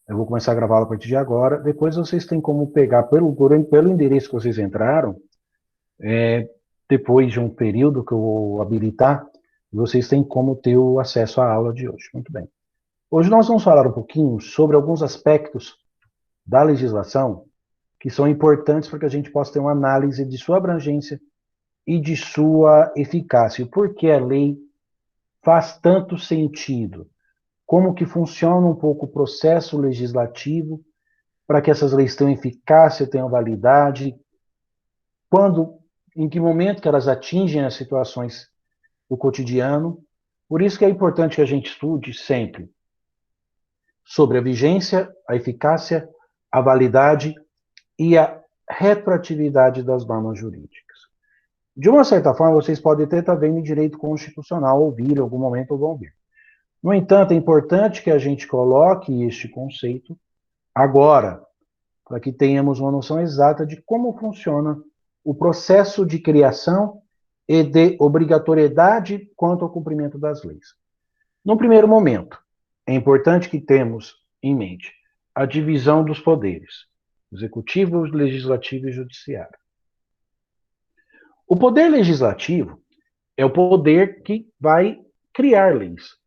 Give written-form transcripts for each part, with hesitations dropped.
Eu vou começar a gravá-la a partir de agora. Depois vocês têm como pegar pelo endereço que vocês entraram, depois de um período que eu vou habilitar, vocês têm como ter o acesso à aula de hoje. Muito bem. Hoje nós vamos falar um pouquinho sobre alguns aspectos da legislação que são importantes para que a gente possa ter uma análise de sua abrangência e de sua eficácia. Por que a lei faz tanto sentido? Como que funciona um pouco o processo legislativo para que essas leis tenham eficácia, tenham validade, quando, em que momento que elas atingem as situações do cotidiano. Por isso que é importante que a gente estude sempre sobre a vigência, a eficácia, a validade e a retroatividade das normas jurídicas. De uma certa forma, vocês podem até estar vendo em direito constitucional, ouvir em algum momento ou vão ver. No entanto, é importante que a gente coloque este conceito agora, para que tenhamos uma noção exata de como funciona o processo de criação e de obrigatoriedade quanto ao cumprimento das leis. No primeiro momento, é importante que temos em mente a divisão dos poderes, executivo, legislativo e judiciário. O poder legislativo é o poder que vai criar leis.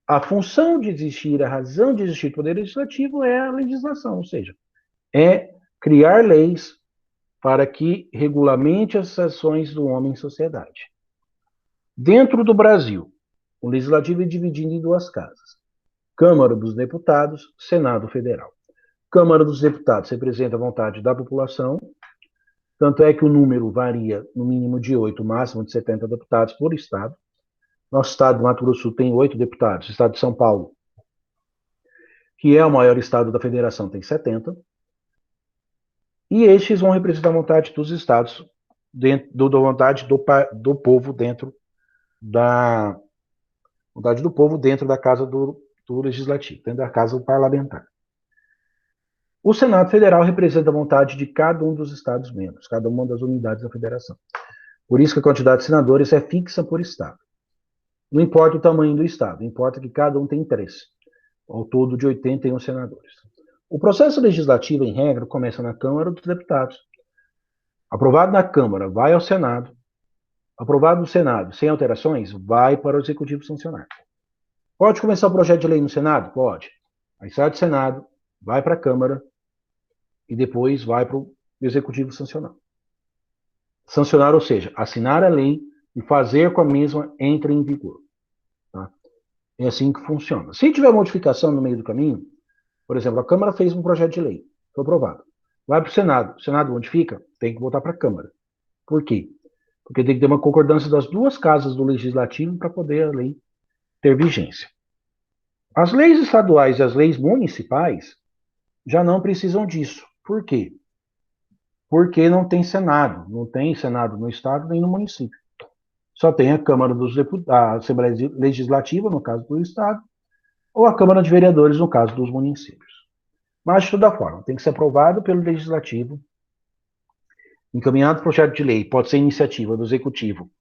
A função de existir, a razão de existir o poder legislativo é a legislação, ou seja, é criar leis para que regulamente as ações do homem em sociedade. Dentro do Brasil, o legislativo é dividido em duas casas: Câmara dos Deputados, Senado Federal. Câmara dos Deputados representa a vontade da população, tanto é que o número varia no mínimo de 8, máximo de 70 deputados por estado. Nosso estado do Mato Grosso do Sul tem 8 deputados, o estado de São Paulo, que é o maior estado da federação, tem 70. E estes vão representar a vontade dos estados, da vontade do povo dentro da vontade do povo dentro da casa do legislativo, dentro da casa parlamentar. O Senado Federal representa a vontade de cada um dos Estados-membros, cada uma das unidades da federação. Por isso que a quantidade de senadores é fixa por Estado. Não importa o tamanho do Estado, importa que cada um tem 3, ao todo de 81 senadores. O processo legislativo, em regra, começa na Câmara dos Deputados. Aprovado na Câmara, vai ao Senado. Aprovado no Senado, sem alterações, vai para o Executivo sancionar. Pode começar o projeto de lei no Senado? Pode. Aí sai do Senado, vai para a Câmara e depois vai para o Executivo sancionar. Sancionar, ou seja, assinar a lei e fazer com a mesma entre em vigor. Tá? É assim que funciona. Se tiver modificação no meio do caminho, por exemplo, a Câmara fez um projeto de lei, foi aprovado. Vai para o Senado. O Senado modifica? Tem que voltar para a Câmara. Por quê? Porque tem que ter uma concordância das duas casas do Legislativo para poder a lei ter vigência. As leis estaduais e as leis municipais já não precisam disso. Por quê? Porque não tem Senado no Estado nem no município. Só tem a Câmara dos Deputados, a Assembleia Legislativa, no caso do Estado, ou a Câmara de Vereadores, no caso dos municípios. Mas, de toda forma, tem que ser aprovado pelo Legislativo, encaminhado o projeto de lei, pode ser iniciativa do Executivo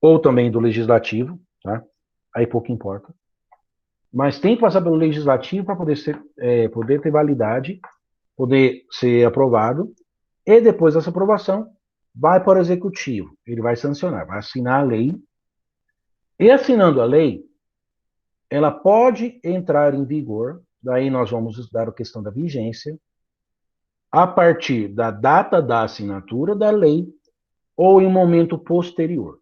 ou também do Legislativo, tá? Aí pouco importa. Mas tem que passar pelo Legislativo para poder ter validade, poder ser aprovado, e depois dessa aprovação, vai para o Executivo. Ele vai sancionar, vai assinar a lei, e assinando a lei, ela pode entrar em vigor, daí nós vamos estudar a questão da vigência, a partir da data da assinatura da lei ou em um momento posterior.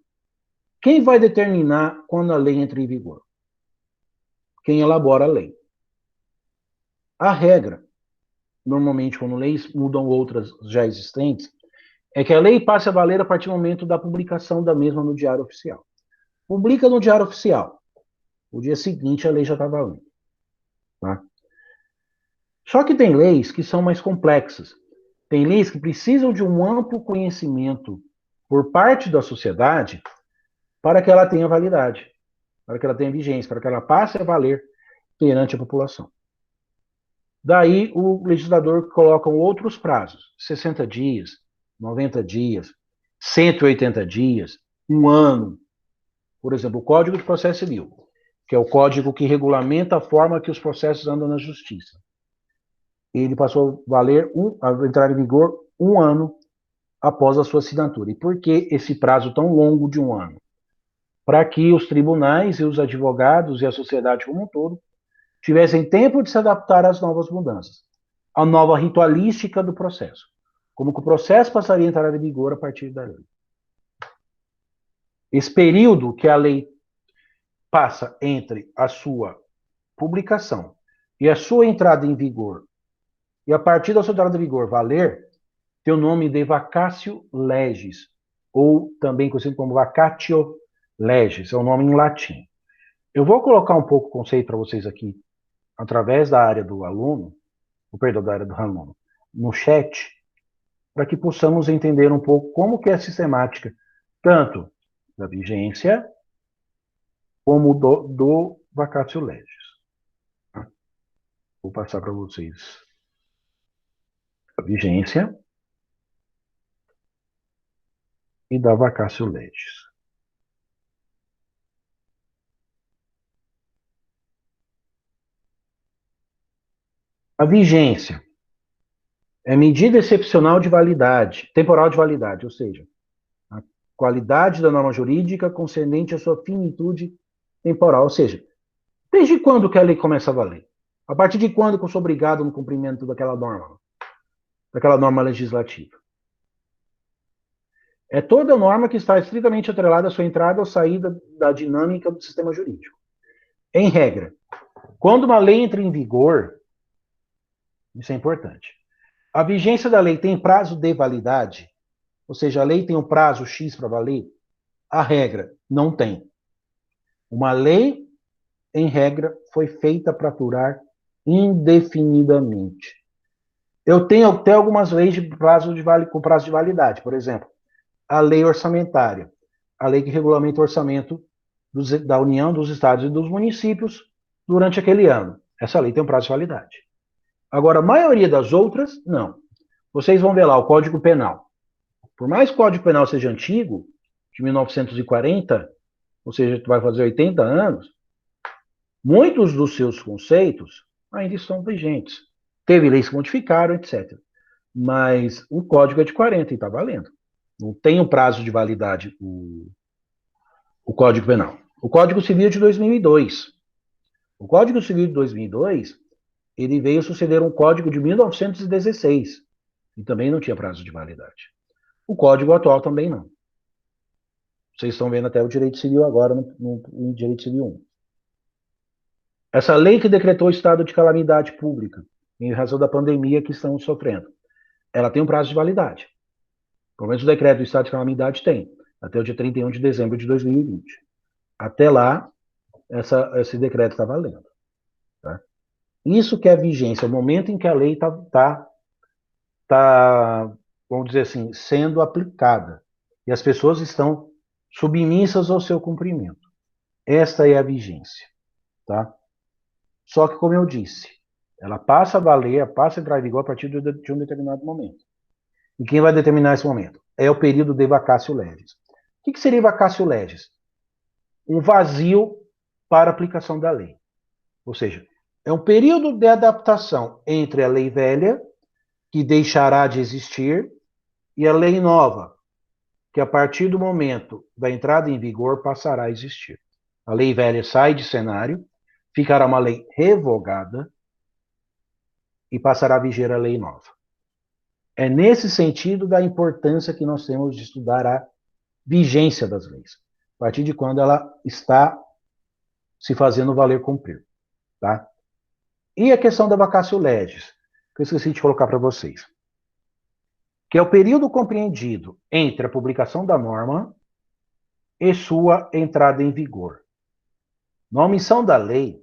Quem vai determinar quando a lei entra em vigor? Quem elabora a lei. A regra, normalmente quando leis mudam outras já existentes, é que a lei passe a valer a partir do momento da publicação da mesma no Diário Oficial. Publica no Diário Oficial. O dia seguinte a lei já está valendo. Tá? Só que tem leis que são mais complexas. Tem leis que precisam de um amplo conhecimento por parte da sociedade para que ela tenha validade, para que ela tenha vigência, para que ela passe a valer perante a população. Daí o legislador coloca outros prazos: 60 dias, 90 dias, 180 dias, um ano. Por exemplo, o Código de Processo Civil, que é o código que regulamenta a forma que os processos andam na justiça. ele passou a valer a entrar em vigor 1 ano após a sua assinatura. E por que esse prazo tão longo de 1 ano? Para que os tribunais e os advogados e a sociedade como um todo tivessem tempo de se adaptar às novas mudanças, à nova ritualística do processo. Como que o processo passaria a entrar em vigor a partir da lei. Esse período que a lei passa entre a sua publicação e a sua entrada em vigor, e a partir da sua entrada em vigor valer, tem o nome de vacatio legis, ou também conhecido como vacatio legis, é o nome em latim. Eu vou colocar um pouco o conceito para vocês aqui, através da área do aluno, da área do aluno, no chat, para que possamos entender um pouco como que é a sistemática, tanto da vigência, como do vacatio legis. Vou passar para vocês a vigência e da vacatio legis. A vigência é medida excepcional de validade, temporal de validade, ou seja, a qualidade da norma jurídica concernente à sua finitude temporal, ou seja, desde quando que a lei começa a valer? A partir de quando que eu sou obrigado no cumprimento daquela norma legislativa? É toda norma que está estritamente atrelada à sua entrada ou saída da dinâmica do sistema jurídico. Em regra, quando uma lei entra em vigor, isso é importante, a vigência da lei tem prazo de validade, ou seja, a lei tem um prazo X para valer? A regra não tem. Uma lei, em regra, foi feita para durar indefinidamente. Eu tenho até algumas leis com prazo de validade, por exemplo, a lei orçamentária, a lei que regulamenta o orçamento da União, dos estados e dos municípios durante aquele ano. Essa lei tem um prazo de validade. Agora, a maioria das outras, não. Vocês vão ver lá o Código Penal. Por mais que o Código Penal seja antigo, de 1940, ou seja, vai fazer 80 anos, muitos dos seus conceitos ainda estão vigentes. Teve leis que modificaram, etc. Mas o código é de 40 e está valendo. Não tem um prazo de validade o Código Penal. O Código Civil é de 2002. O Código Civil de 2002, ele veio suceder um código de 1916, e também não tinha prazo de validade. O Código atual também não. Vocês estão vendo até o direito civil agora no direito civil 1. Essa lei que decretou o estado de calamidade pública, em razão da pandemia que estamos sofrendo, ela tem um prazo de validade. Pelo menos o decreto do estado de calamidade tem, até o dia 31 de dezembro de 2020. Até lá, esse decreto está valendo. Tá? Isso que é a vigência, o momento em que a lei está, vamos dizer assim, sendo aplicada. E as pessoas estão submissas ao seu cumprimento. Esta é a vigência. Tá? Só que, como eu disse, ela passa a valer, passa a entrar em vigor a partir de um determinado momento. E quem vai determinar esse momento? É o período de vacatio legis. O que seria vacatio legis? Um vazio para aplicação da lei. Ou seja, é um período de adaptação entre a lei velha, que deixará de existir, e a lei nova, que a partir do momento da entrada em vigor passará a existir. A lei velha sai de cenário, ficará uma lei revogada e passará a viger a lei nova. É nesse sentido da importância que nós temos de estudar a vigência das leis, a partir de quando ela está se fazendo valer cumprir. Tá? E a questão da vacatio legis, que eu esqueci de colocar para vocês, que é o período compreendido entre a publicação da norma e sua entrada em vigor. Na omissão da lei,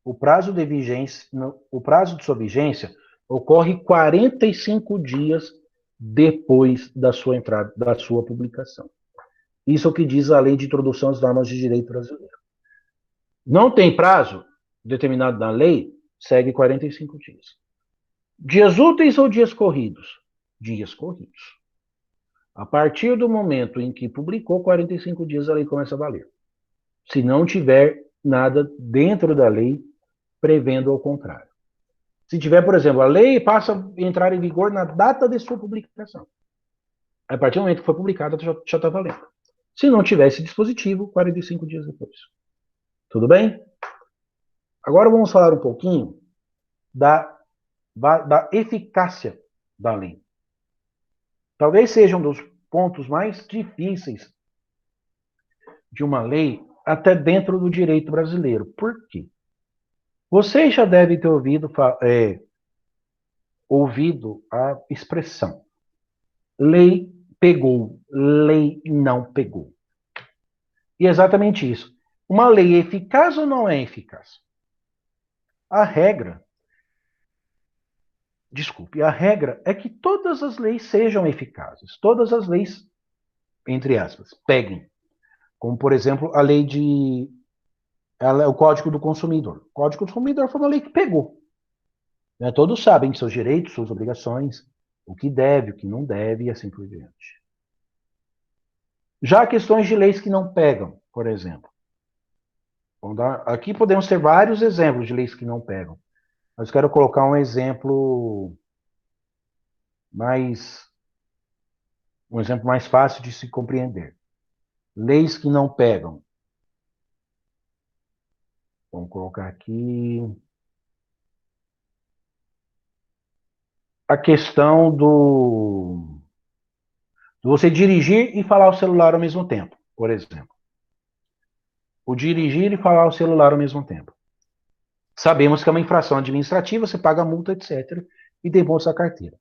o prazo de sua vigência ocorre 45 dias depois da sua entrada, da sua publicação. Isso é o que diz a Lei de Introdução às Normas de Direito Brasileiro. Não tem prazo determinado na lei, segue 45 dias. Dias úteis ou dias corridos? Dias corridos. A partir do momento em que publicou 45 dias, a lei começa a valer. Se não tiver nada dentro da lei prevendo ao contrário. Se tiver, por exemplo, a lei passa a entrar em vigor na data de sua publicação. A partir do momento que foi publicada, já está valendo. Se não tiver esse dispositivo, 45 dias depois. Tudo bem? Agora vamos falar um pouquinho da eficácia da lei. Talvez seja um dos pontos mais difíceis de uma lei, até dentro do direito brasileiro. Por quê? Vocês já devem ter ouvido a expressão lei pegou, lei não pegou. E é exatamente isso. Uma lei é eficaz ou não é eficaz? A regra é que todas as leis sejam eficazes. Todas as leis, entre aspas, peguem. Como, por exemplo, o Código do Consumidor. O Código do Consumidor foi uma lei que pegou. Né? Todos sabem seus direitos, suas obrigações, o que deve, o que não deve, e assim por diante. Já questões de leis que não pegam, por exemplo. Aqui podemos ter vários exemplos de leis que não pegam. Mas quero colocar um exemplo mais fácil de se compreender. Leis que não pegam. Vamos colocar aqui a questão do você dirigir e falar o celular ao mesmo tempo, por exemplo. O dirigir e falar o celular ao mesmo tempo. Sabemos que é uma infração administrativa, você paga multa, etc. e devolve a carteira.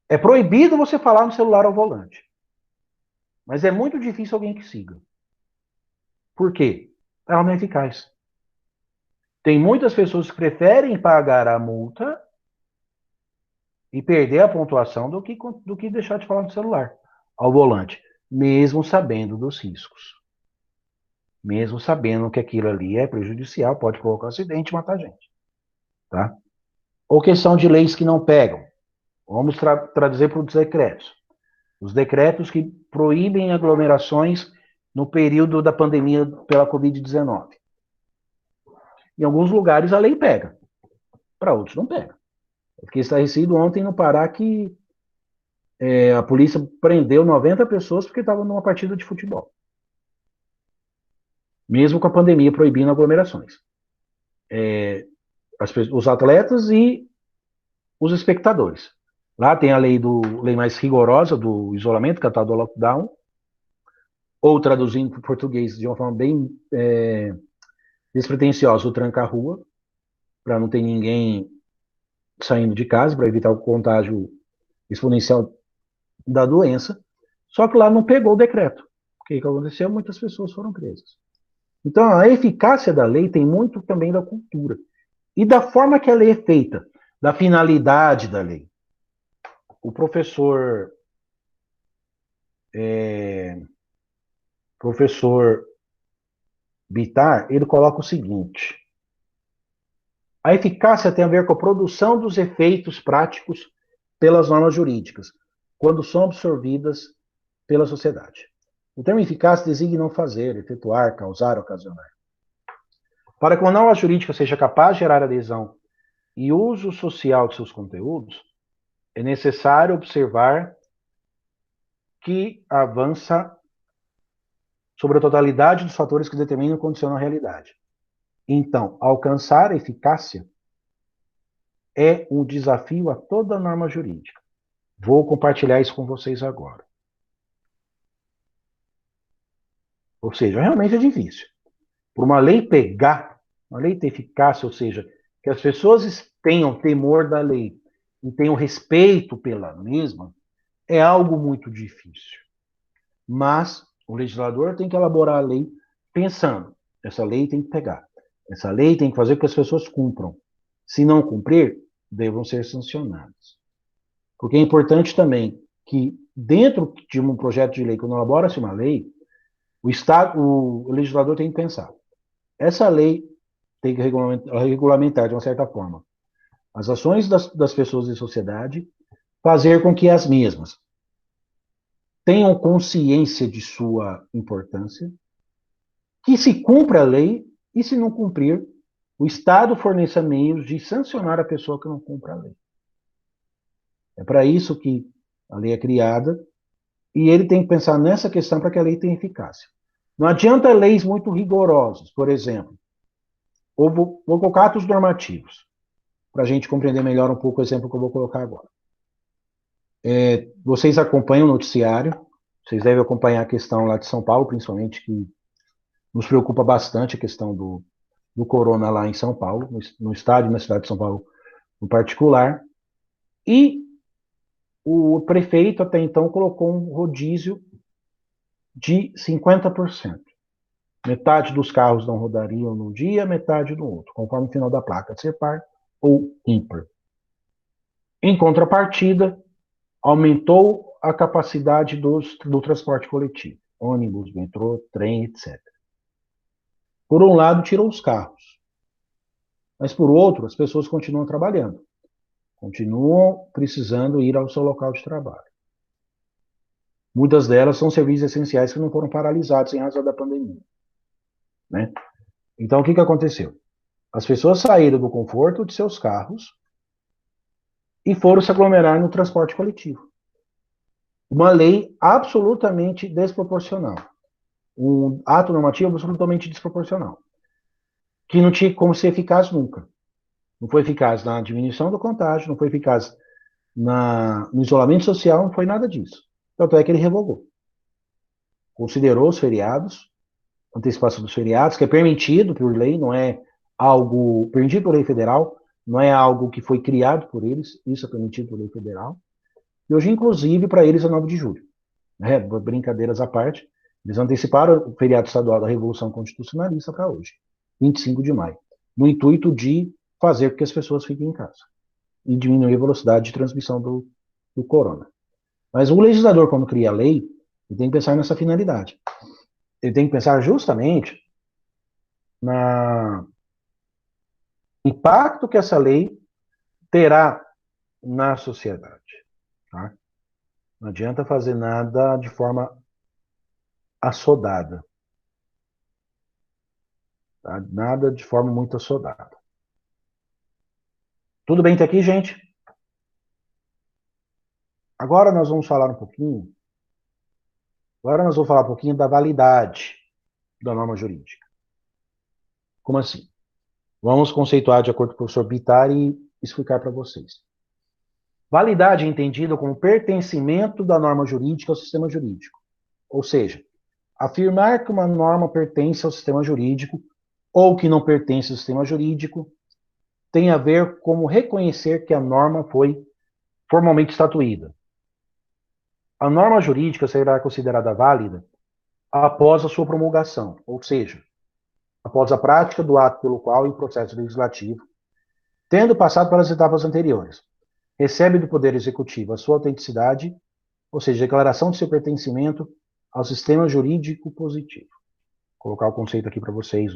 É proibido você falar no celular ao volante. Mas é muito difícil alguém que siga. Por quê? Ela não é eficaz. Tem muitas pessoas que preferem pagar a multa e perder a pontuação do que deixar de falar no celular ao volante, mesmo sabendo dos riscos. Mesmo sabendo que aquilo ali é prejudicial, pode provocar um acidente e matar gente. Tá? Ou questão de leis que não pegam. Vamos traduzir para os decretos. Os decretos que proíbem aglomerações no período da pandemia pela Covid-19. Em alguns lugares a lei pega, para outros não pega. Eu fiquei estarrecido ontem no Pará que a polícia prendeu 90 pessoas porque estavam numa partida de futebol. Mesmo com a pandemia proibindo aglomerações. Os atletas e os espectadores. Lá tem a lei mais rigorosa do isolamento, que é a tal do lockdown, ou traduzindo para o português de uma forma bem despretensiosa, o tranca-rua, para não ter ninguém saindo de casa, para evitar o contágio exponencial da doença. Só que lá não pegou o decreto. O que aconteceu? Muitas pessoas foram presas. Então, a eficácia da lei tem muito também da cultura. E da forma que a lei é feita, da finalidade da lei. O professor Bittar, ele coloca o seguinte: a eficácia tem a ver com a produção dos efeitos práticos pelas normas jurídicas, quando são absorvidas pela sociedade. O termo eficaz designa não fazer, efetuar, causar, ocasionar. Para que uma norma jurídica seja capaz de gerar adesão e uso social de seus conteúdos, é necessário observar que avança sobre a totalidade dos fatores que determinam e condicionam a realidade. Então, alcançar a eficácia é um desafio a toda norma jurídica. Vou compartilhar isso com vocês agora. Ou seja, realmente é difícil. Por uma lei pegar, uma lei ter eficácia, ou seja, que as pessoas tenham temor da lei e tenham respeito pela mesma, é algo muito difícil. Mas o legislador tem que elaborar a lei pensando, essa lei tem que pegar. Essa lei tem que fazer com que as pessoas cumpram. Se não cumprir, devam ser sancionadas. Porque é importante também que, dentro de um projeto de lei, quando elabora-se uma lei, o legislador tem que pensar. Essa lei tem que regulamentar, de uma certa forma, as ações das pessoas em sociedade, fazer com que as mesmas tenham consciência de sua importância, que se cumpra a lei, e se não cumprir, o Estado forneça meios de sancionar a pessoa que não cumpre a lei. É para isso que a lei é criada, e ele tem que pensar nessa questão para que a lei tenha eficácia. Não adianta leis muito rigorosas, por exemplo, ou vou colocar atos normativos, para a gente compreender melhor um pouco o exemplo que eu vou colocar agora. Vocês acompanham o noticiário, vocês devem acompanhar a questão lá de São Paulo, principalmente, que nos preocupa bastante a questão do corona lá em São Paulo, no estádio, na cidade de São Paulo em particular. E o prefeito até então colocou um rodízio de 50%. Metade dos carros não rodariam num dia, metade no outro, conforme o final da placa, ser par ou ímpar. Em contrapartida, aumentou a capacidade do transporte coletivo, ônibus, metrô, trem, etc. Por um lado, tirou os carros, mas por outro, as pessoas continuam trabalhando, continuam precisando ir ao seu local de trabalho. Muitas delas são serviços essenciais que não foram paralisados em razão da pandemia, né? Então, o que aconteceu? As pessoas saíram do conforto de seus carros e foram se aglomerar no transporte coletivo. Uma lei absolutamente desproporcional. Um ato normativo absolutamente desproporcional. Que não tinha como ser eficaz nunca. Não foi eficaz na diminuição do contágio, não foi eficaz no isolamento social, não foi nada disso. Tanto é que ele revogou. Considerou os feriados, antecipação dos feriados, que é permitido por lei, não é algo permitido por lei federal, não é algo que foi criado por eles, isso é permitido por lei federal. E hoje, inclusive, para eles é 9 de julho. Né? Brincadeiras à parte, eles anteciparam o feriado estadual da Revolução Constitucionalista para hoje, 25 de maio, no intuito de fazer com que as pessoas fiquem em casa e diminuir a velocidade de transmissão do corona. Mas o legislador, quando cria a lei, ele tem que pensar nessa finalidade. Ele tem que pensar justamente no impacto que essa lei terá na sociedade. Tá? Não adianta fazer nada de forma assodada. Tá? Nada de forma muito assodada. Tudo bem até aqui, gente? Agora nós vamos falar um pouquinho. Agora nós vamos falar um pouquinho da validade da norma jurídica. Como assim? Vamos conceituar de acordo com o professor Bittar e explicar para vocês. Validade é entendida como pertencimento da norma jurídica ao sistema jurídico. Ou seja, afirmar que uma norma pertence ao sistema jurídico ou que não pertence ao sistema jurídico tem a ver com reconhecer que a norma foi formalmente estatuída. A norma jurídica será considerada válida após a sua promulgação, ou seja, após a prática do ato pelo qual, em processo legislativo, tendo passado pelas etapas anteriores, recebe do Poder Executivo a sua autenticidade, ou seja, declaração de seu pertencimento ao sistema jurídico positivo. Vou colocar o conceito aqui para vocês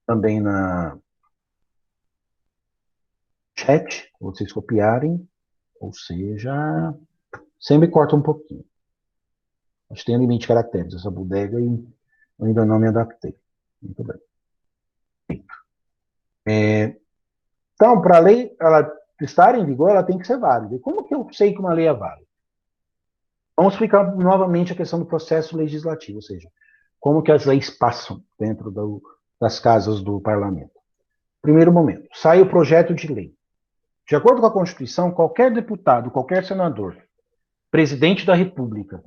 também na chat, vocês copiarem, ou seja, sempre corta um pouquinho. Acho que tem um limite de caracteres essa bodega e eu ainda não me adaptei. Muito bem. Então, para a lei ela estar em vigor, ela tem que ser válida. E como que eu sei que uma lei é válida? Vamos explicar novamente a questão do processo legislativo, ou seja, como que as leis passam dentro das casas do parlamento. Primeiro momento, sai o projeto de lei. De acordo com a Constituição, qualquer deputado, qualquer senador, presidente da República,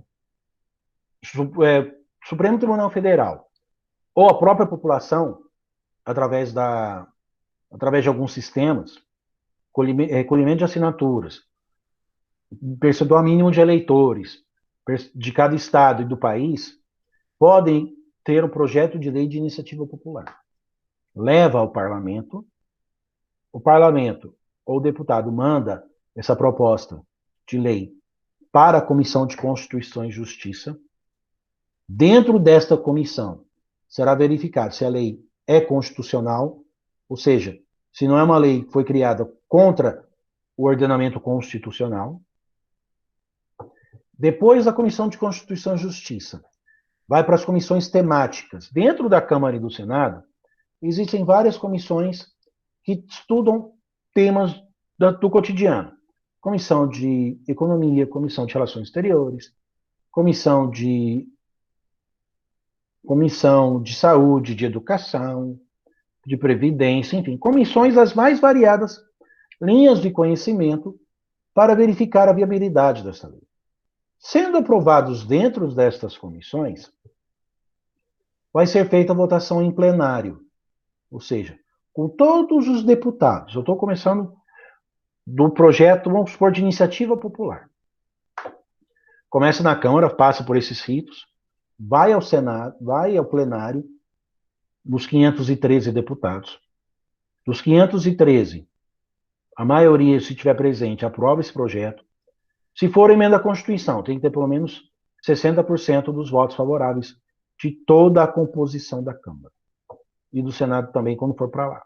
Supremo Tribunal Federal, ou a própria população, através de alguns sistemas, recolhimento de assinaturas, percentual mínimo de eleitores de cada estado e do país, podem ter um projeto de lei de iniciativa popular. Leva ao parlamento, o parlamento ou o deputado manda essa proposta de lei para a Comissão de Constituição e Justiça. Dentro desta comissão, será verificado se a lei é constitucional, ou seja, se não é uma lei que foi criada contra o ordenamento constitucional. Depois da Comissão de Constituição e Justiça, vai para as comissões temáticas. Dentro da Câmara e do Senado, existem várias comissões que estudam temas do cotidiano. Comissão de Economia, Comissão de Relações Exteriores, Comissão de Saúde, de Educação, de Previdência, enfim, comissões das mais variadas linhas de conhecimento para verificar a viabilidade dessa lei. Sendo aprovados dentro destas comissões, vai ser feita a votação em plenário, ou seja, com todos os deputados. Eu estou começando do projeto, vamos supor, de iniciativa popular. Começa na Câmara, passa por esses ritos, vai ao Senado, vai ao plenário, dos 513 deputados. Dos 513, a maioria, se estiver presente, aprova esse projeto. Se for emenda à Constituição, tem que ter pelo menos 60% dos votos favoráveis de toda a composição da Câmara. E do Senado também, quando for para lá.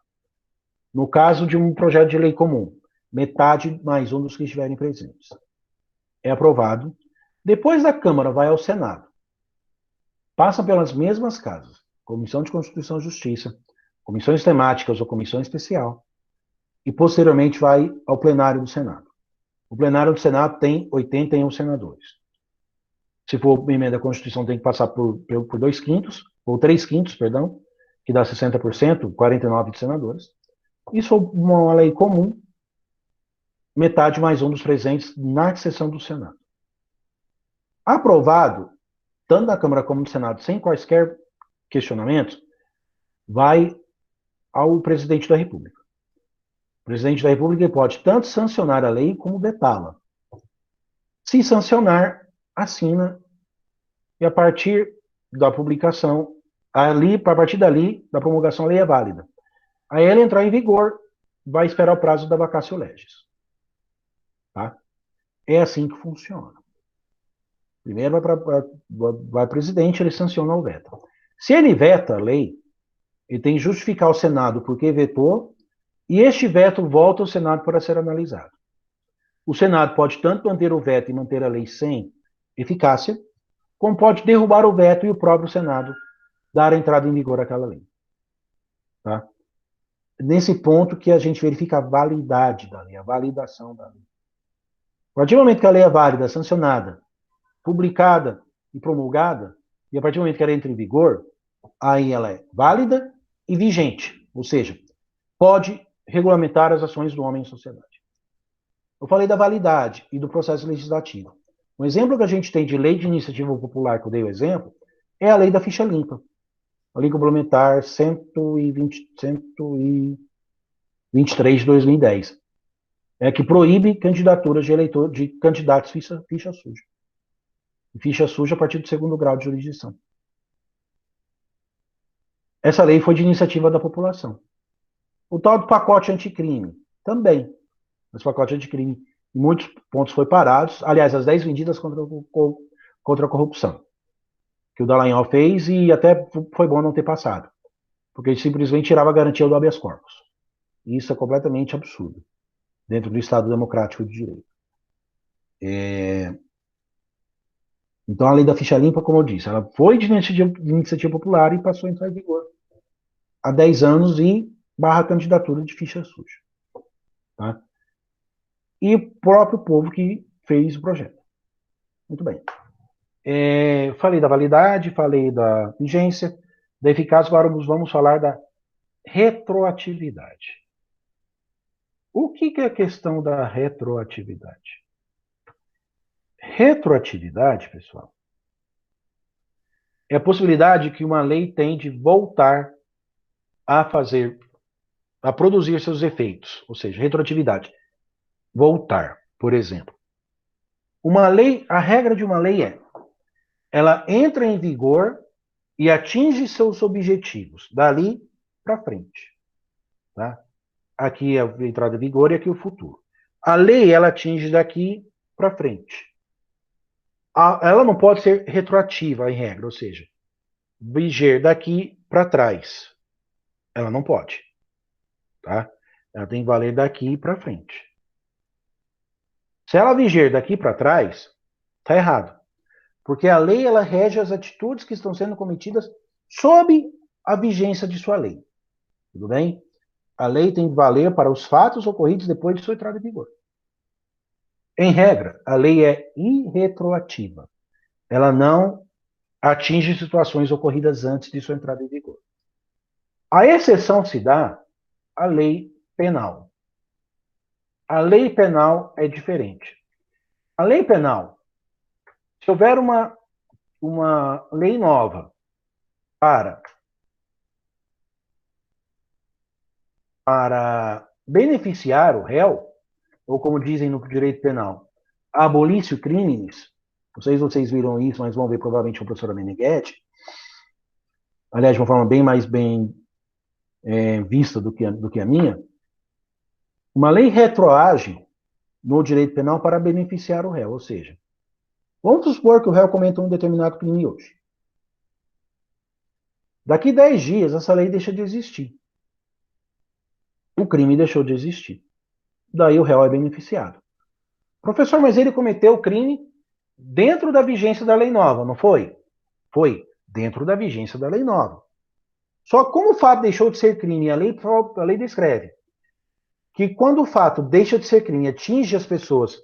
No caso de um projeto de lei comum, metade mais um dos que estiverem presentes. É aprovado. Depois da Câmara, vai ao Senado. Passa pelas mesmas casas. Comissão de Constituição e Justiça, comissões temáticas ou comissão especial. E, posteriormente, vai ao plenário do Senado. O plenário do Senado tem 81 senadores. Se for emenda à Constituição, tem que passar por 2/5, ou 3/5, perdão, que dá 60%, 49 de senadores. E se for uma lei comum, metade mais um dos presentes na sessão do Senado. Aprovado, tanto na Câmara como no Senado, sem quaisquer questionamentos, vai ao presidente da República. O presidente da República pode tanto sancionar a lei como vetá-la. Se sancionar, assina, e a partir da publicação, a partir dali, da promulgação, a lei é válida. Aí ela entrar em vigor, vai esperar o prazo da vacatio legis. Tá? É assim que funciona. Primeiro vai o presidente, ele sanciona ou veta. Se ele veta a lei, ele tem que justificar ao Senado porque vetou, e este veto volta ao Senado para ser analisado. O Senado pode tanto manter o veto e manter a lei sem eficácia, como pode derrubar o veto e o próprio Senado dar a entrada em vigor àquela lei. Tá? Nesse ponto que a gente verifica a validade da lei, a validação da lei. A partir do momento que a lei é válida, sancionada, publicada e promulgada, e a partir do momento que ela entra em vigor, aí ela é válida e vigente, ou seja, pode regulamentar as ações do homem em sociedade. Eu falei da validade e do processo legislativo. Um exemplo que a gente tem de lei de iniciativa popular, que eu dei o exemplo, é a lei da ficha limpa. A lei complementar 123 de 2010. Que proíbe candidaturas de candidatos ficha suja. Ficha suja a partir do 2º grau de jurisdição. Essa lei foi de iniciativa da população. O tal do pacote anticrime, também. Esse pacote anticrime, em muitos pontos, foi parado. Aliás, as 10 medidas contra a corrupção, que o Dallagnol fez, e até foi bom não ter passado, porque ele simplesmente tirava a garantia do habeas corpus. E isso é completamente absurdo, dentro do Estado Democrático de Direito. Então, a lei da ficha limpa, como eu disse, ela foi de iniciativa popular e passou a entrar em vigor há 10 anos e barra candidatura de ficha suja. Tá? E o próprio povo que fez o projeto. Muito bem. Falei da validade, falei da vigência, da eficácia, agora vamos falar da retroatividade. O que é a questão da retroatividade? Retroatividade, pessoal, é a possibilidade que uma lei tem de voltar a produzir seus efeitos, ou seja, retroatividade. Voltar, por exemplo. A regra de uma lei ela entra em vigor e atinge seus objetivos dali para frente. Tá? Aqui é a entrada em vigor e aqui o futuro. A lei, ela atinge daqui para frente. Ela não pode ser retroativa, em regra, ou seja, viger daqui para trás. Ela não pode. Tá? Ela tem que valer daqui para frente. Se ela viger daqui para trás, está errado. Porque a lei, ela rege as atitudes que estão sendo cometidas sob a vigência de sua lei. Tudo bem? A lei tem que valer para os fatos ocorridos depois de sua entrada em vigor. Em regra, a lei é irretroativa. Ela não atinge situações ocorridas antes de sua entrada em vigor. A exceção se dá à lei penal. A lei penal é diferente. A lei penal, se houver uma lei nova para, para beneficiar o réu, ou como dizem no direito penal, abolício criminis, não sei se vocês viram isso, mas vão ver provavelmente com a professora Meneghetti, aliás, de uma forma bem vista do que a minha, uma lei retroage no direito penal para beneficiar o réu, ou seja, vamos supor que o réu cometa um determinado crime hoje. Daqui 10 dias, essa lei deixa de existir. O crime deixou de existir. Daí o réu é beneficiado. Professor, mas ele cometeu o crime dentro da vigência da lei nova, não foi? Foi, dentro da vigência da lei nova. Só como o fato deixou de ser crime, a lei descreve que quando o fato deixa de ser crime e atinge as pessoas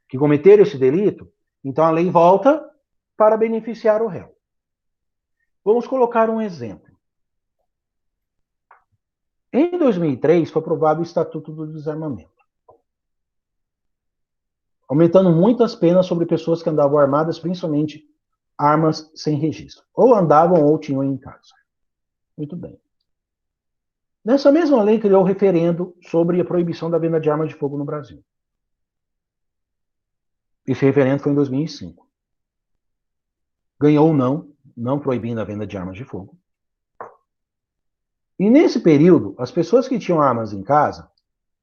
que cometeram esse delito, então a lei volta para beneficiar o réu. Vamos colocar um exemplo. Em 2003, foi aprovado o Estatuto do Desarmamento, aumentando muito as penas sobre pessoas que andavam armadas, principalmente armas sem registro. Ou andavam ou tinham em casa. Muito bem. Nessa mesma lei, criou o referendo sobre a proibição da venda de armas de fogo no Brasil. Esse referendo foi em 2005. Ganhou ou não proibindo a venda de armas de fogo. E nesse período, as pessoas que tinham armas em casa,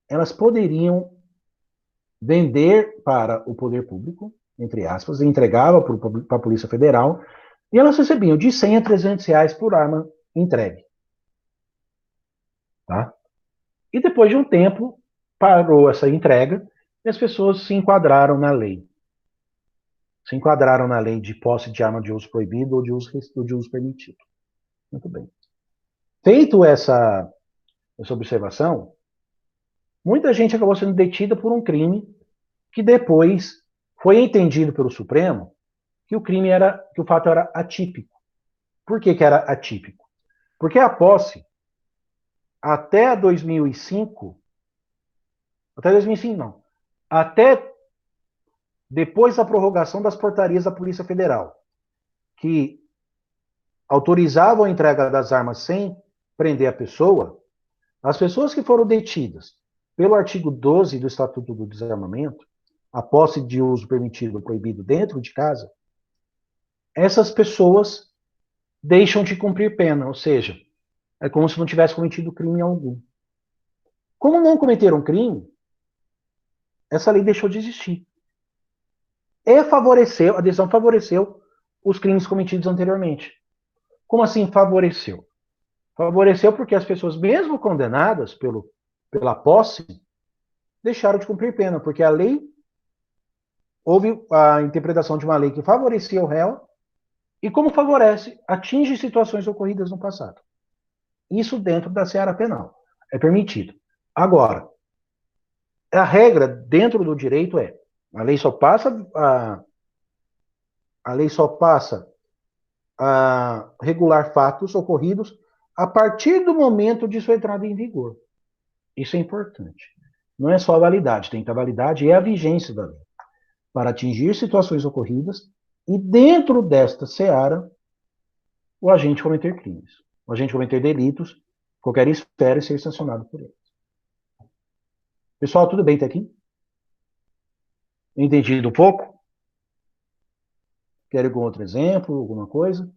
elas poderiam vender para o poder público, entre aspas, e entregava para a Polícia Federal, e elas recebiam de 100 a 300 reais por arma entregue. Tá? E depois de um tempo, parou essa entrega e as pessoas se enquadraram na lei. Se enquadraram na lei de posse de arma de uso proibido ou de uso permitido. Muito bem. Feito essa observação, muita gente acabou sendo detida por um crime que depois foi entendido pelo Supremo que que o fato era atípico. Por que era atípico? Porque a posse, até 2005, até 2005 não, até depois da prorrogação das portarias da Polícia Federal, que autorizavam a entrega das armas sem prender a pessoa, as pessoas que foram detidas pelo artigo 12 do Estatuto do Desarmamento, a posse de uso permitido ou proibido dentro de casa, essas pessoas deixam de cumprir pena, ou seja, é como se não tivesse cometido crime algum. Como não cometeram crime, essa lei deixou de existir. A decisão favoreceu os crimes cometidos anteriormente. Como assim favoreceu? Favoreceu porque as pessoas, mesmo condenadas pela posse, deixaram de cumprir pena, porque a lei, houve a interpretação de uma lei que favorecia o réu, e como favorece, atinge situações ocorridas no passado. Isso dentro da seara penal. É permitido. Agora, a regra dentro do direito é, a lei só passa a regular fatos ocorridos a partir do momento de sua entrada em vigor. Isso é importante. Não é só a validade, tem que ter a validade e a vigência da lei, para atingir situações ocorridas e dentro desta seara o agente cometer crimes, o agente cometer delitos, qualquer esfera e ser sancionado por eles. Pessoal, tudo bem até aqui? Entendido um pouco? Quer algum outro exemplo, alguma coisa?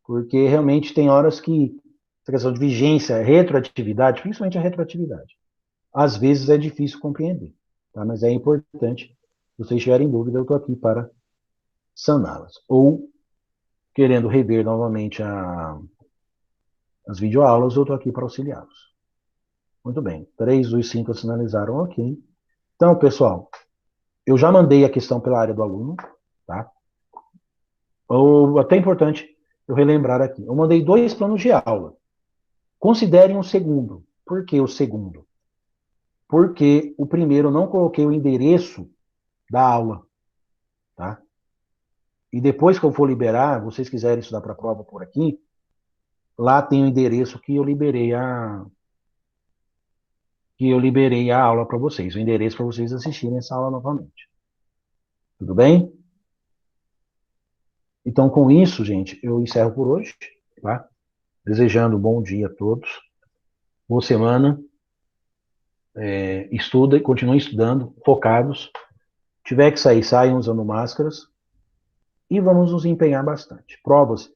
Porque realmente tem horas que essa questão de vigência, retroatividade, principalmente a retroatividade, às vezes é difícil compreender, tá? Mas é importante, se vocês tiverem dúvida, eu estou aqui para saná-las. Ou, querendo rever novamente as videoaulas, eu estou aqui para auxiliá-los. Muito bem, 3 dos 5 sinalizaram ok. Então, pessoal, eu já mandei a questão pela área do aluno, tá? Ou até importante eu relembrar aqui. Eu mandei 2 planos de aula. Considerem o segundo. Por que o segundo? Porque o primeiro eu não coloquei o endereço da aula, tá? E depois que eu for liberar, vocês quiserem estudar para a prova por aqui, lá tem o endereço que eu liberei a aula para vocês, o endereço para vocês assistirem essa aula novamente. Tudo bem? Então, com isso, gente, eu encerro por hoje, tá? Desejando um bom dia a todos, boa semana, estuda e continuem estudando, focados. Tiver que sair, saiam usando máscaras e vamos nos empenhar bastante. Provas,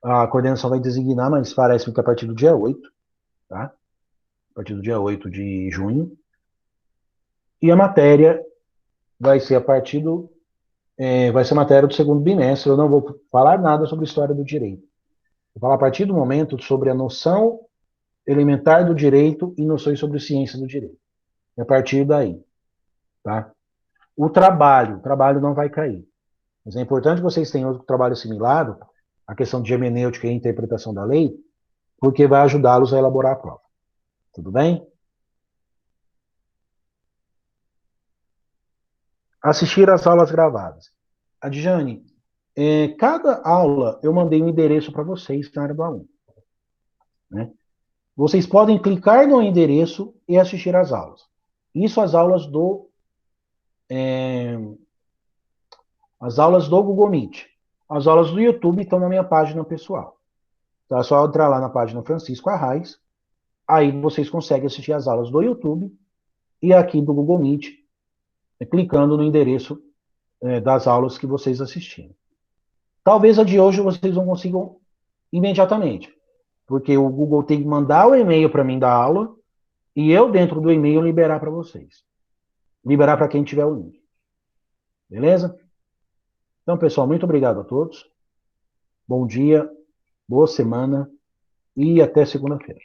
a coordenação vai designar, mas parece que a partir do dia 8, tá? A partir do dia 8 de junho. E a matéria vai ser vai ser matéria do segundo bimestre. Eu não vou falar nada sobre história do direito. Vou falar a partir do momento sobre a noção elementar do direito e noções sobre ciência do direito. É a partir daí, tá? O trabalho não vai cair. Mas é importante que vocês tenham outro trabalho assimilado, a questão de hermenêutica e interpretação da lei, porque vai ajudá-los a elaborar a prova. Tudo bem? Assistir às aulas gravadas. Adjane, cada aula eu mandei um endereço para vocês na área do aluno. Né? Vocês podem clicar no endereço e assistir às aulas. Isso as aulas do Google Meet. As aulas do YouTube estão na minha página pessoal. Então é só entrar lá na página Francisco Arraes, aí vocês conseguem assistir as aulas do YouTube e aqui do Google Meet, clicando no endereço das aulas que vocês assistiram. Talvez a de hoje vocês não consigam imediatamente, porque o Google tem que mandar o e-mail para mim da aula e eu, dentro do e-mail, liberar para vocês. Liberar para quem tiver o link. Beleza? Então, pessoal, muito obrigado a todos. Bom dia, boa semana e até segunda-feira.